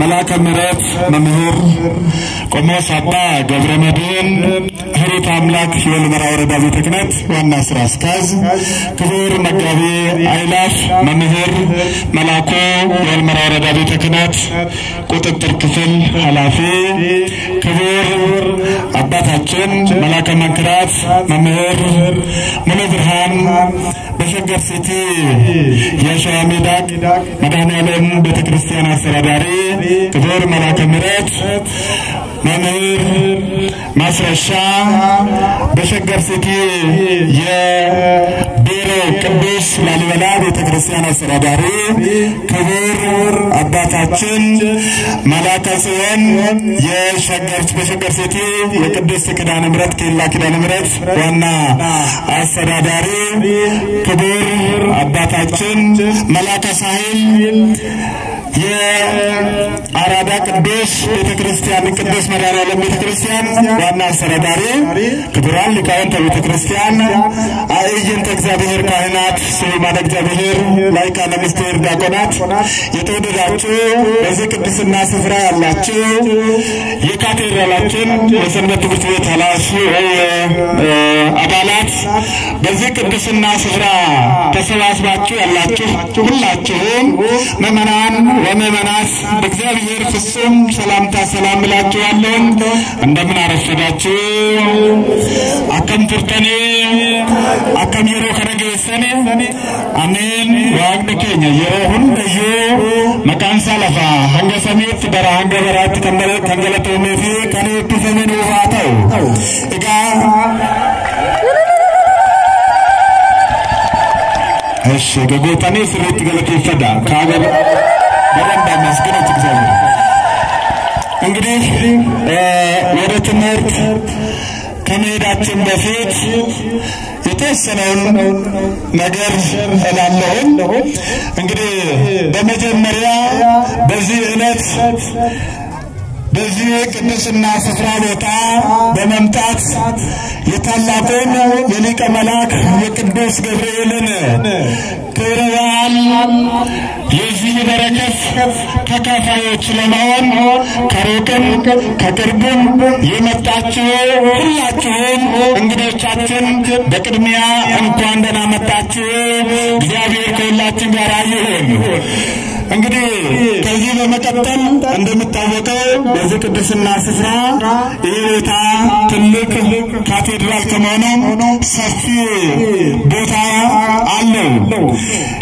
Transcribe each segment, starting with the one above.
መላከ ምሕረት መምህር ቆሞስ አባ ገብረ መድኅን ህሩት አምላክ የወልመራ ወረዳ ቤተ ክህነት ዋና ስራ አስኪያጅ፣ ክቡር መጋቤ አእላፍ መምህር መላኩ የወልመራ ወረዳ ቤተ ክህነት ቁጥጥር ክፍል ኃላፊ፣ ክቡር አባታችን መላከ መንክራት መምህር ሙሉ ብርሃን በሸገር ሲቲ የሸዋ ሜዳ መድኃኔዓለም ቤተ ክርስቲያን አስተዳዳሪ፣ ክቡር መላከ ምሕረት መምህር ማስረሻ በሸገር ሲቲ የቤሮ ቅዱስ ላሊበላ ቤተ ክርስቲያን አስተዳዳሪ፣ ክቡር አባታችን መላከ ጽዮን በሸገር ሲቲ የቅዱስ ኪዳነ ምሕረት ኬላ ኪዳነ ምሕረት ዋና አስተዳዳሪ፣ ክቡር አባታችን መላከ ሳህል የአራዳ ቅዱስ ቤተ ክርስቲያን ቅዱስ መድኃኔዓለም ቤተ ክርስቲያን ዋና አስተዳዳሪ፣ ክቡራን ሊቃውንተ ቤተ ክርስቲያን፣ አዕይንተ እግዚአብሔር ካህናት፣ ስዩማነ እግዚአብሔር፣ ላይካነ ምስጢር ዲያቆናት፣ የተወደዳችሁ በዚህ ቅድስና ስፍራ ያላችሁ የካቴድራላችን የሰንበት ትምህርት ቤት ኃላፊ አባላት፣ በዚህ ቅድስና ስፍራ ተሰባስባችሁ ያላችሁ ሁላችሁም ምእመናን ወምእመናት በእግዚአብሔር ፍጹም ሰላምታ ሰላም እላችኋለሁ። እንደምን አረፈዳችሁ? አከም ትርተኔ አከም የሮ ከረገሰኔ አሜን። ዋግደ ኬኛ የሮሁን በዩ መካን ሳለፋ ሀንገ ሰሜት በራ ሀንገ በራት ከንገለተው ሜፊ ከኔ ፒዘሜን ውፋተው እጋ እሺ ገጎታኔ ስሬት ገለቴ ይፈዳ ካገር በረንዳ መስገነት እግዚአብሔር። እንግዲህ ወደ ትምህርት ከመሄዳችን በፊት የተወሰነውን ነገር እላለሁ። እንግዲህ በመጀመሪያ በዚህ ዕለት በዚህ ቅዱስና ስፍራ ቦታ በመምጣት የታላቁን የሊቀ መላእክት የቅዱስ ገብርኤልን ክብረ በዓል የዚህ በረከት ተካፋዮች ለመሆን ከሩቅም ከቅርብም የመጣችሁ ሁላችሁም እንግዶቻችን በቅድሚያ እንኳን ደህና መጣችሁ። እግዚአብሔር ከሁላችን ጋር ይሁን። እንግዲህ ከዚህ በመቀጠል እንደምታወቀው በዚህ ቅድስና ስፍራ የቤታ ትልቅ ካቴድራል ከመሆኑ ሰፊ ቦታ አለው።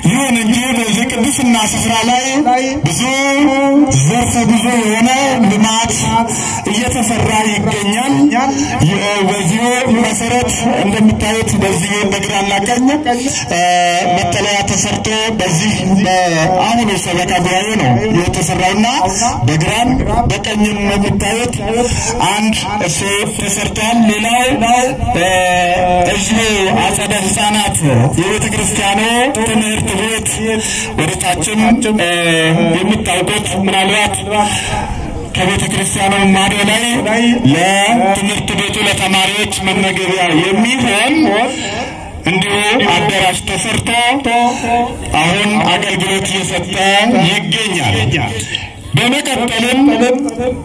ይሁን እንጂ በዚህ ቅድስና ስፍራ ላይ ብዙ ዘርፈ ብዙ የሆነ ልማት እየተሰራ ይገኛል። በዚህ መሰረት እንደምታዩት በዚህ በግራና ቀኝ መጠለያ ተሰርቶ በዚህ በአሁኑ ሰበካ ጉባኤ ነው የተሰራውና በግራም በቀኝም የምታዩት አንድ እሱ ተሰርቷል። ሌላው እዚህ አጸደ ሕፃናት የቤተ ክርስቲያኑ ትምህርት ቤት ወደታችን የምታውቁት ምናልባት ከቤተ ክርስቲያኑ ማዶ ላይ ለትምህርት ቤቱ ለተማሪዎች መመገቢያ የሚሆን እንዲሁ አዳራሽ ተሰርቶ አሁን አገልግሎት እየሰጠ ይገኛል። በመቀጠልም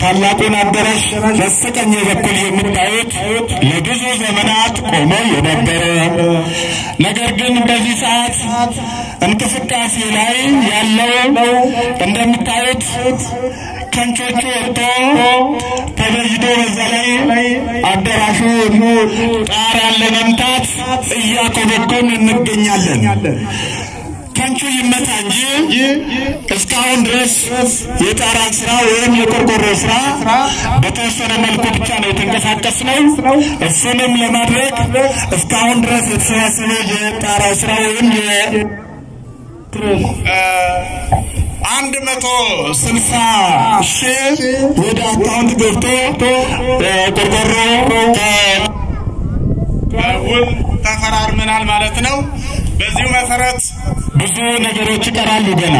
ታላቁን አዳራሽ በስተቀኝ በኩል የምታዩት ለብዙ ዘመናት ቆሞ የነበረ ነገር ግን በዚህ ሰዓት እንቅስቃሴ ላይ ያለው እንደምታዩት ከንቾቹ ወጥቶ ተበጅዶ በዛ ላይ አዳራሹ ጣራን ለመምታት እያኮበኮን እንገኛለን። ከንቹ ይመታ እንጂ እስካሁን ድረስ የጣራን ስራ ወይም የቆርቆሮ ስራ በተወሰነ መልኩ ብቻ ነው የተንቀሳቀስነው። እሱንም ለማድረግ እስካሁን ድረስ የተሰባሰበ የጣራ ስራ ወይም 160,000 ወደ አካውንት ገብቶ ቆርቆሮ ከውል ተፈራርመናል ማለት ነው። በዚሁ መሰረት ብዙ ነገሮች ይቀራሉ ገና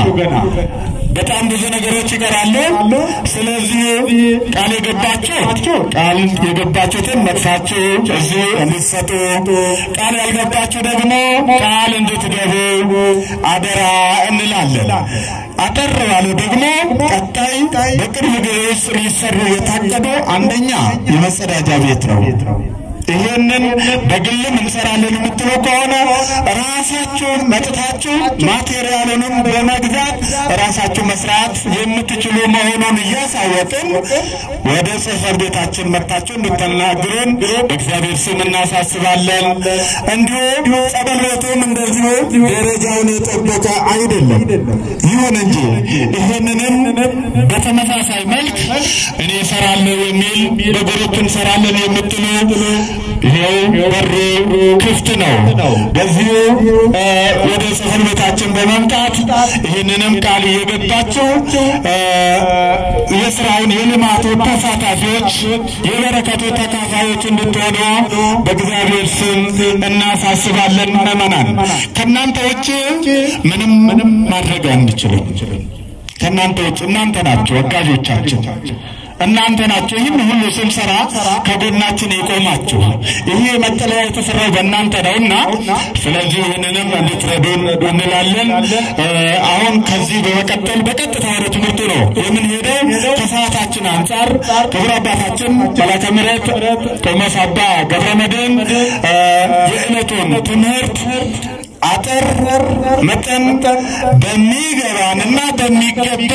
በጣም ብዙ ነገሮች ይቀራሉ። ስለዚህ ቃል የገባችሁትን መጥፋችሁ እዚህ እንድትሰጡ ቃል ያልገባችሁ ደግሞ ቃል እንድትገቡ አደራ እንላለን። አጠር ባለ ደግሞ ቀጣይ በቅርብ ጊዜ ውስጥ ሊሰሩ የታቀዱ አንደኛ የመጸዳጃ ቤት ነው። ይሄንን በግልም እንሰራለን የምትሉ ከሆነ ራሳችሁ መጥታችሁ ማቴሪያሉንም በመግዛት ራሳችሁ መስራት የምትችሉ መሆኑን እያሳወቅን ወደ ጽሕፈት ቤታችን መጥታችሁ እንድትናገሩን በእግዚአብሔር ስም እናሳስባለን። እንዲሁ ጸበል ቤቱም እንደዚሁ ደረጃውን የጠበቀ አይደለም። ይሁን እንጂ ይሄንንም በተመሳሳይ መልክ እኔ እሰራለሁ የሚል በግሩፕ እንሰራለን የምትሉ ይሄው በሩ ክፍት ነው። በዚሁ ወደ ጽሕፈት ቤታችን በመምጣት ይህንንም ቃል እየገባችሁ የሥራውን የልማቱ ተሳታፊዎች የበረከቱ ተካፋዮች እንድትሆኑ በእግዚአብሔር ስም እናሳስባለን። ምእመናን ከእናንተ ውጭ ምንም ማድረግ አንችልም። ከእናንተ ውጭ እናንተ ናችሁ ወጋጆቻችን፣ እናንተ ናችሁ ይህን ሁሉ ስንሰራ ከጎናችን የቆማችሁ። ይሄ መጠለያ የተሰራው በእናንተ ነውና ስለዚህ ይህንንም እንድትረዱን እንላለን። አሁን ከዚህ በመቀጠል በቀጥታ ወደ ትምህርቱ ነው የምንሄደው። ከሰዓታችን አንጻር ክቡር አባታችን መላከ ምሕረት ቆሞስ አባ ገብረመድኅን የዕለቱን ትምህርት አጠር መጠን በሚገባንና በሚገባ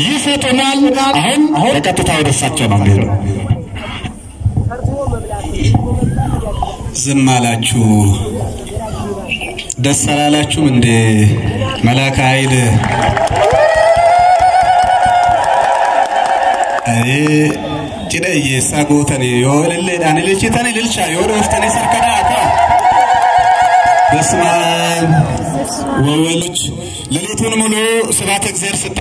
ይሰጡናል። አሁን በቀጥታ ወደ እሳቸው ነው የሚሄደው። ዝም አላችሁ ደስ አላላችሁም እንደ መላከ ኃይል ጭደዬ ሳጎተኔ የወለለ ዳንልችተኔ ልልቻ የወረፍተኔ ሰርከዳ አካ በስመ አብ ወወልድ ሌሊቱን ሙሉ ስብሐተ እግዚአብሔር ስጥ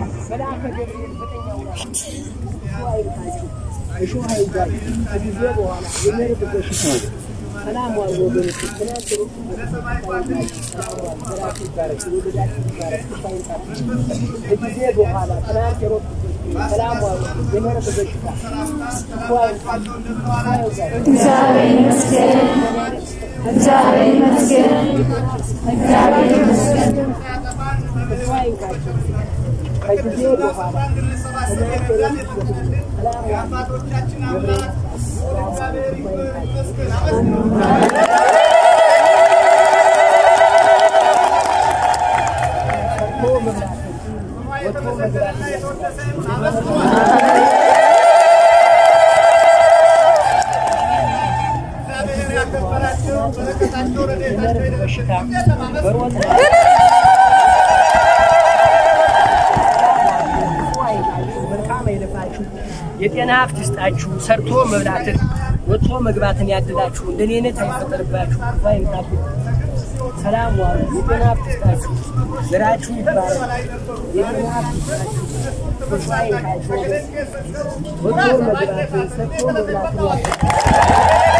የጤና ሀብት ይስጣችሁ ሰርቶ መብላትን ወጥቶ መግባትን ያድላችሁ እንደኔነ ታይፈጠርባችሁ ባይንታብ ሰላም ዋሉ የጤና ሀብት ይስጣችሁ ዘራችሁ ይባረክ የጤና ሀብት ይስጣችሁ ባይንታችሁ ወጥቶ መግባትን ሰርቶ መብላትን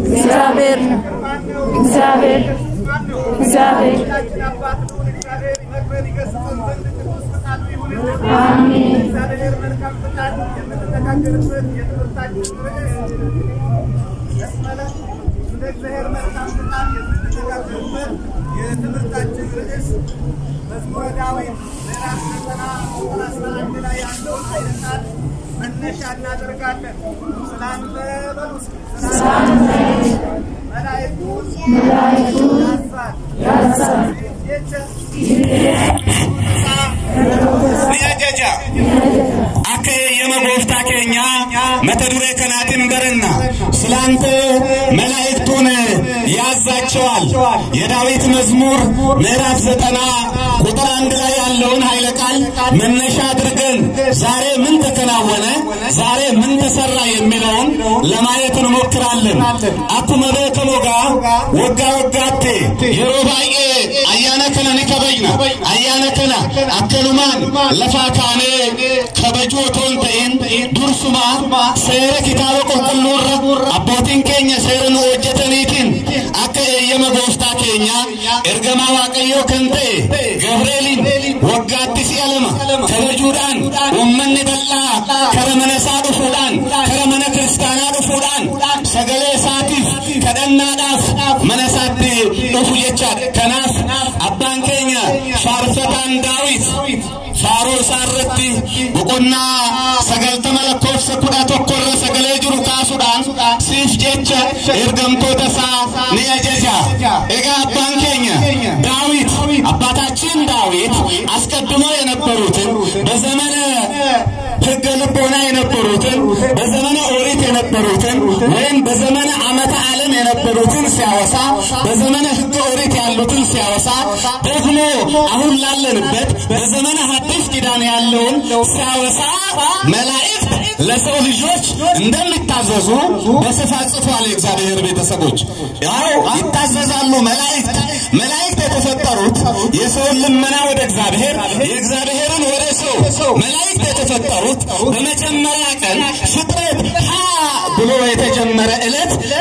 እግዚአብሔር አሜን መነሻና አደርጋለን ሰላም በሉስ መላእክቱ ያሳል ሊያጀጃ አከ የመጎፍታ ከኛ መተዱሬ ከናትን በረና ስላንተ መላእክቱን ያዛቸዋል የዳዊት መዝሙር ምዕራፍ 90 ቁጥር 1 ላይ ያለውን ኃይለ ቃል መነሻ አድርገን ዛሬ ምን ተከናወነ ዛሬ ምን ተሰራ የሚለውን ለማየት እንሞክራለን አኩመ በከሞጋ ወጋቴ የሮባዬ አያነ ከነኒ ከበይና አያነ ከና አከሉማን ለፋካኔ ከበጆ ቶንተይን ዱርሱማ ሰረ ኪታበ ቁልቁሉር አቦቲን ከኛ ሰረኑ ወጀተኒቲን አከ የመጎፍታ ከኛ እርገማ ዋቀዮ ከንተ ገብርኤልን ወጋቲ ሲያለማ ከበጆዳን ወመን በላ ከረመነሳ ዱፉዳን ከረመነ ክርስቲያና ዱፉዳን ሰገሌ ሳቲፍ ከደናዳፍ መነሳት ዱፉ የቻት ከናፍ አባን ከኛ ፋርፈታን ዳዊት ፋሮ ሳረቲ ወቆና ሰገል ተመለኮፍ ሰኩዳ ተኮረ ሰገሌ ጅሩ ካሱዳን ሲፍ ጀቻ እርገምቶ ተሳ ነያጀጃ እጋ አባን ከኛ ዳዊት አባታችን ዳዊት አስቀድሞ የነበሩትን በዘመነ ሕገ ልቦና የነበሩትን በዘመነ ኦሪት የነበሩትን ወይም በዘመነ ዓመተ ዓለም የነበሩትን ሲያወሳ በዘመነ ሕገ ኦሪት ያሉትን ሲያወሳ ደግሞ አሁን ላለንበት በዘመነ ሐዲስ ኪዳን ያለውን ሲያወሳ መላእክት ለሰው ልጆች እንደሚታዘዙ በስፋት ጽፏል እግዚአብሔር ቤተሰቦች ያው ይታዘዛሉ መላእክት የተፈጠሩት የሰው ልመና ወደ እግዚአብሔር የእግዚአብሔርን ወደ ሰው መላእክት የተፈጠሩት በመጀመሪያ ቀን ፍጥረት ብሎ የተጀመረ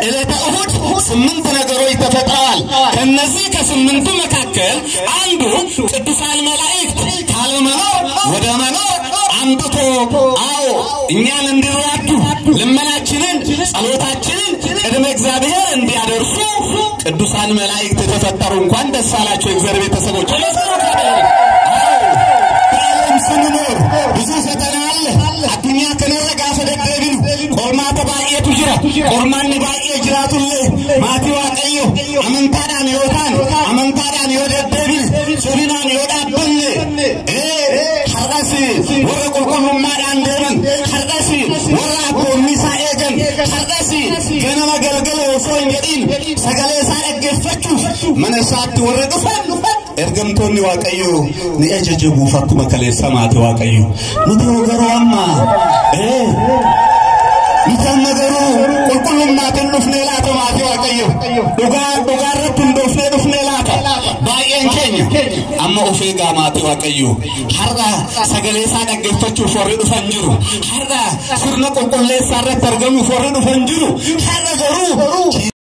ዕለተ እሁድ 8 ነገሮች ተፈጥረዋል ከነዚህ ከ8ቱ መካከል አንዱ ቅዱሳን መላእክት ካልመኖር ወደ መኖር አምጥቶ አዎ እኛን እንዲራዱ ልመናችንን ጸሎታችንን ቅድመ እግዚአብሔር እንዲያደርሱ ቅዱሳን መላእክት ተፈጠሩ እንኳን ደስ አላችሁ እግዚአብሔር ቤተሰቦች ስንኖር ብዙ ፈተና አለ አዱኛ ከነረጋ ፈደደብን ቆርማ ተባየቱ ጅራ ቆርማን ባየ ጅራቱል ማቲ ዋቀዮ አመንታዳን ይወደደብን ሱሪናን ይወዳብን ሐራሲ ወረቁልቁሉ ማዳን ደብን ሐራሲ ወራቆ ሚሳኤገን ሐራሲ ገና መገልገል ወሶን የዲን ሰገሌ ሳደገፈቹ መነሳት ወረዱፈን ergamtonni waaqayyo ni ajajabu fakkuma kaleessa maate waaqayyo nuti ogaroomma nitamma garuu qulqullummaatan dhufnee laata maate waaqayyo dhugaarratti dhufnee laata baay'een keenya amma of eegaa maate waaqayyo har'a sagalee isaa dhaggeeffachuuf warri dhufan jiru har'a sirna qulqulleessaa irratti argamuuf warri dhufan jiru har'a garuu